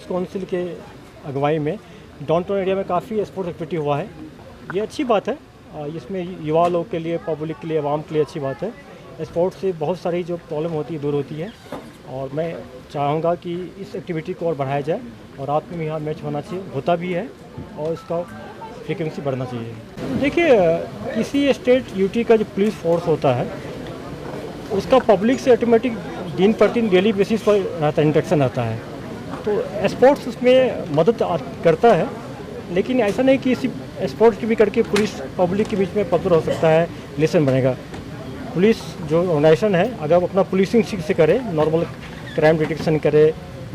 Sports council के अगुवाई में डाउनटाउन एरिया में काफ़ी स्पोर्ट्स एक्टिविटी हुआ है। ये अच्छी बात है। इसमें युवा लोग के लिए, पब्लिक के लिए, आवाम के लिए अच्छी बात है। स्पोर्ट्स से बहुत सारी जो प्रॉब्लम होती है दूर होती है और मैं चाहूँगा कि इस एक्टिविटी को और बढ़ाया जाए और रात में भी यहाँ मैच होना चाहिए, होता भी है और इसका फ्रीक्वेंसी बढ़ना चाहिए। देखिए, किसी स्टेट यूटी का जो पुलिस फोर्स होता है उसका पब्लिक से ऑटोमेटिक दिन प्रतिदिन डेली बेसिस पर रहता है, इंटरेक्शन रहता है, तो स्पोर्ट्स उसमें मदद करता है। लेकिन ऐसा नहीं कि इसी स्पोर्ट्स की भी करके पुलिस पब्लिक के बीच में पॉपुलर हो सकता है, रिलेशन बनेगा। पुलिस जो ऑर्गेनाइजेशन है अगर वो अपना पुलिसिंग ठीक से करे, नॉर्मल क्राइम डिटेक्शन करे,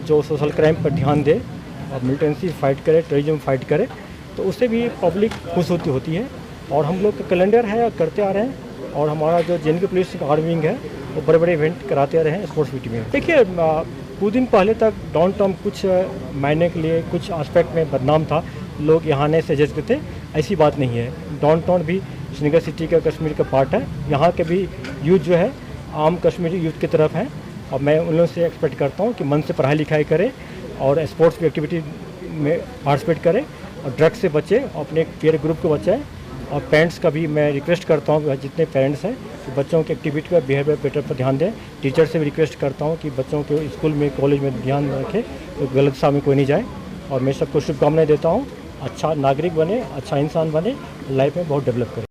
जो सोशल क्राइम पर ध्यान दे और मिलिटेंसी फाइट करे, टेररिज्म फाइट करे, तो उससे भी पब्लिक खुश होती है। और हम लोग का कैलेंडर है, करते आ रहे हैं और हमारा जो जे.एन.यू. पुलिस आर्मिंग है वो बड़े बड़े इवेंट कराते आ रहे हैं स्पोर्ट्स मीट में। देखिए, कुछ दिन पहले तक डाउनटाउन कुछ महीने के लिए कुछ एस्पेक्ट में बदनाम था, लोग यहाँ आने से जजते थे। ऐसी बात नहीं है। डाउनटाउन भी श्रीनगर सिटी का, कश्मीर का पार्ट है। यहाँ के भी यूथ जो है आम कश्मीरी यूथ की तरफ है और मैं उन लोगों से एक्सपेक्ट करता हूँ कि मन से पढ़ाई लिखाई करें और स्पोर्ट्स की एक्टिविटी में पार्टिसिपेट करें और ड्रग्स से बचें, अपने पीयर ग्रुप को बचाएं। और पेरेंट्स का भी मैं रिक्वेस्ट करता हूँ, जितने पेरेंट्स हैं कि बच्चों की एक्टिविटी पर, बिहेवियर बेटर पर ध्यान दें। टीचर से भी रिक्वेस्ट करता हूँ कि बच्चों के स्कूल में, कॉलेज में ध्यान रखें, तो गलत दिशा में कोई नहीं जाए। और मैं सबको शुभकामनाएं देता हूँ। अच्छा नागरिक बने, अच्छा इंसान बने, लाइफ में बहुत डेवलप करें।